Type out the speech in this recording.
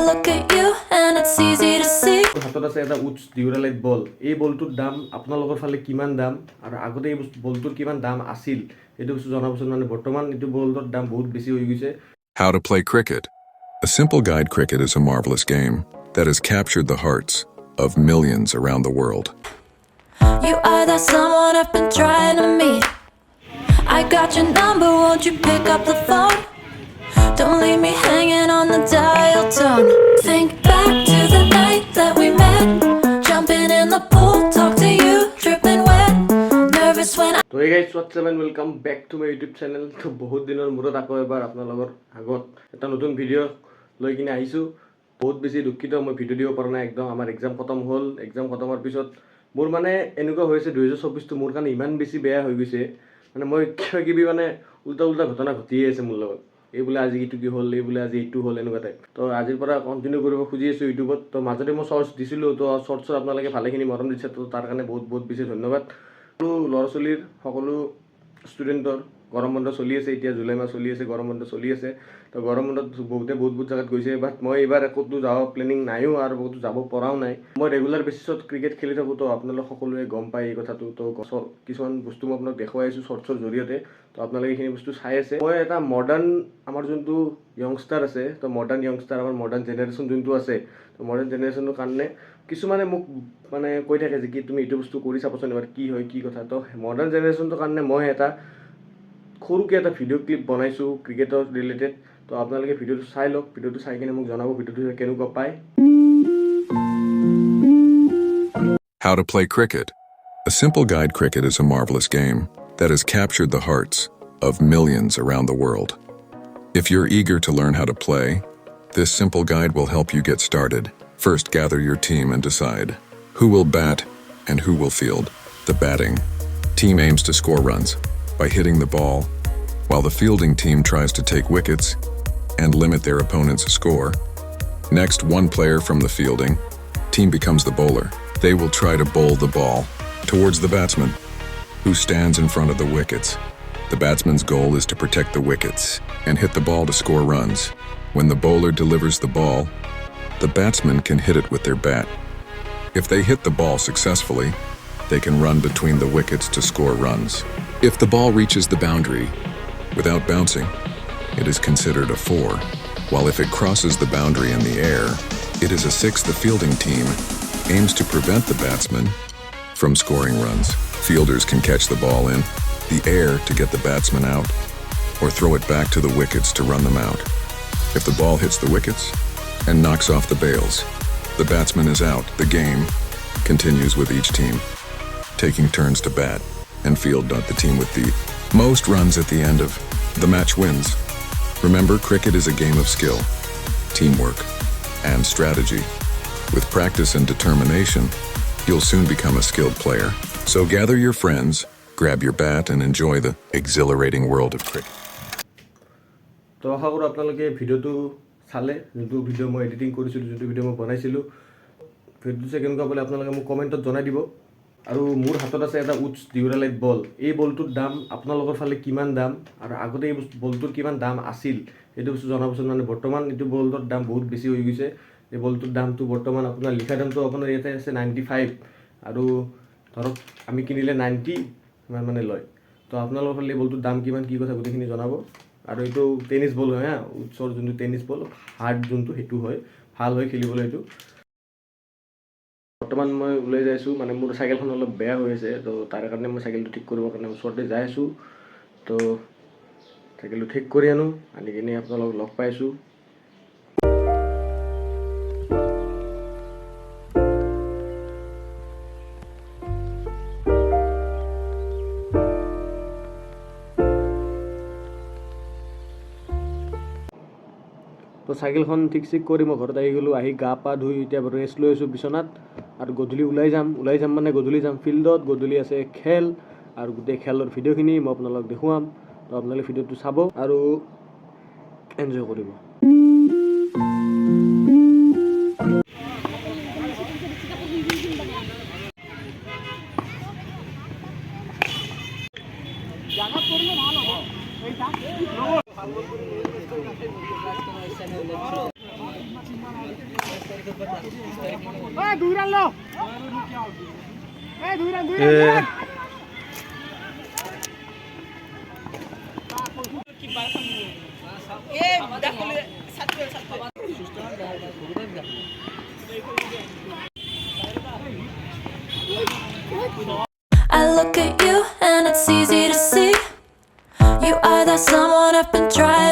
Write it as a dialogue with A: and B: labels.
A: look at you and it's easy to see.
B: হাতত আছে এটা উডছ ডিউৰালাইট বল। এই বলটোৰ দাম আপোনালোকৰ ফালে কিমান দাম আৰু আগতে এই বলটোৰ কিমান দাম আছিল এইটো বস্তু জনাবচোন। মানে বৰ্তমান এইটো বলটোৰ দাম বহুত বেছি হৈ গৈছে।
C: How to play cricket. A simple guide. Cricket is a marvelous game that has captured the hearts of millions around the world.
A: You are that someone I've been trying to meet. I got your number, won't you pick up the phone? Don't leave me hanging on the dial tone. Think back to the night that we met. Jumping in the pool, talk to you, dripping wet. Nervous when I...
B: তো এই guys what's up and welcome back to my YouTube channel. তো বহুত দিনৰ মূৰত আকৌ এবাৰ আপোনালোকৰ আগত এটা নতুন ভিডিঅ' লৈ কিনে আহিছোঁ। বহুত বেছি দুখিত, মই ভিডিঅ' দিব পৰা নাই একদম। আমাৰ এক্সাম খতম হ'ল। এক্সাম খতম হোৱাৰ পিছত মোৰ মানে এনেকুৱা হৈছে 2024টো মোৰ কাৰণে ইমান বেছি বেয়া হৈ গৈছে। মানে মই কিবা কিবি মানে উল্টা ঘটনা ঘটিয়ে আছে মোৰ লগত। এই বোলে আজি এইটো কি হ'ল, এই বোলে আজি এইটো হ'ল, এনেকুৱা টাইপ। তো আজিৰ পৰা কণ্টিনিউ কৰিব খুজি আছোঁ ইউটিউবত। তো মাজতে মই শ্বৰ্টছ দিছিলোঁ, তো শ্বৰ্টছত আপোনালোকে ভালেখিনি মৰম দিছে, তো তাৰ কাৰণে বহুত বেছি ধন্যবাদ। সকলো ল'ৰা ছোৱালীৰ, সকলো ষ্টুডেণ্টৰ গৰম বন্ধ চলি আছে। এতিয়া জুলাই মাহ চলি আছে, গৰম বন্ধ চলি আছে। তো গৰম বন্ধত বহুতে বহুত জেগাত গৈছে, বাট মই এইবাৰ ক'তো যাব প্লেনিং নাইও আৰু ক'তো যাব পৰাও নাই। মই ৰেগুলাৰ বেচিছত ক্ৰিকেট খেলি থাকোঁ, তো আপোনালোক সকলোৱে গম পায় এই কথাটো। তো কিছুমান বস্তু মই আপোনাক দেখুৱাই আছোঁ শ্বৰ্টছৰ জৰিয়তে। তো আপোনালোকে এইখিনি বস্তু চাই আছে। মই এটা মডাৰ্ণ, আমাৰ যোনটো য়ংষ্টাৰ আছে, তো মডাৰ্ণ য়ংষ্টাৰ, আমাৰ মডাৰ্ণ জেনেৰেশ্যন যোনটো আছে, তো মডাৰ্ণ জেনেৰেশ্যনৰ কাৰণে কিছুমানে মোক মানে কৈ থাকে যে কি তুমি এইটো বস্তু কৰি চাবচোন এবাৰ কি হয় কি কথা। তো মডাৰ্ণ জেনেৰেশ্যনটোৰ কাৰণে মই এটা সৰুকৈ এটা ভিডিঅ' ক্লিপ বনাইছোঁ ক্ৰিকেটৰ ৰিলেটেড। তো আপোনালোকে ভিডিঅ'টো চাই লওক। ভিডিঅ'টো চাই কিনে মোক জনাব ভিডিঅ'টো কেনেকুৱা পায়।
C: How to play cricket. A simple guide. Cricket is a marvelous game that has captured the hearts of millions around the world. If you're eager to learn how to play, this simple guide will help you get started. First, gather your team and decide who will bat and who will field. The batting team aims to score runs by hitting the ball, while the fielding team tries to take wickets and limit their opponent's score. Next, one player from the fielding team becomes the bowler. They will try to bowl the ball towards the batsman, who stands in front of the wickets. The batsman's goal is to protect the wickets and hit the ball to score runs. When the bowler delivers the ball, the batsman can hit it with their bat. If they hit the ball successfully, they can run between the wickets to score runs. If the ball reaches the boundary without bouncing, it is considered a 4, while if it crosses the boundary in the air, it is a 6. The fielding team aims to prevent the batsman from scoring runs. Fielders can catch the ball in the air to get the batsman out, or throw it back to the wickets to run them out. If the ball hits the wickets and knocks off the bails, the batsman is out. The game continues with each team taking turns to bat and field. The team with the most runs at the end of the match wins. Remember, cricket is a game of skill, teamwork, and strategy. With practice and determination, you'll soon become a skilled player. So gather your friends, grab your bat, and enjoy the exhilarating world of cricket.
B: তো আশা কৰোঁ আপোনালোকে ভিডিঅ'টো চালে, যোনটো video' মই editing কৰিছিলোঁ, যোনটো video' মই বনাইছিলোঁ। ভিডিঅ'টো চাই কেনেকুৱা পালে আপোনালোকে মোক কমেণ্টত জনাই দিব। আৰু মোৰ হাতত আছে এটা উডছ ডিউৰালাইট বল। এই বলটোৰ দাম আপোনালোকৰ ফালে কিমান দাম আৰু আগতে এই বলটোৰ কিমান দাম আছিল সেইটো বস্তু জনাবচোন। মানে বৰ্তমান এইটো বলটোৰ দাম বহুত বেছি হৈ গৈছে। এই বলটোৰ দামটো বৰ্তমান আপোনাৰ লিখা দামটো আপোনাৰ ইয়াতে আছে 95, আৰু ধৰক আমি কিনিলে 90 ইমান মানে লয়। তো আপোনালোকৰ ফালে এই বলটোৰ দাম কিমান, কি কথা গোটেইখিনি জনাব। আৰু এইটো টেনিছ বল হয়, উডছৰ যোনটো টেনিছ বল, হাৰ্ড যোনটো সেইটো হয়, ভাল হয় খেলিবলৈ এইটো। বৰ্তমান মই ওলাই যাইছোঁ, মানে মোৰ চাইকেলখন অলপ বেয়া হৈ আছে। তো তাৰ কাৰণে মই চাইকেলটো ঠিক কৰিবৰ কাৰণে ওচৰতে যাই আছোঁ। তো চাইকেলটো ঠিক কৰি আনি কিনে আপোনালোকক লগ পাইছোঁ। তো চাইকেলখন ঠিক কৰি মই ঘৰত আহি গ'লোঁ। আহি গা পা ধুই এতিয়া ৰেষ্ট লৈ আছোঁ বিচনাত। আৰু গধূলি ওলাই যাম মানে গধূলি যাম ফিল্ডত। গধূলি আছে খেল, আৰু গোটেই খেলৰ ভিডিঅ'খিনি মই আপোনালোকক দেখুৱাম। তো আপোনালোকে ভিডিঅ'টো চাব আৰু এনজয় কৰিব।
A: I look at you and it's easy to see you are that someone I've been trying to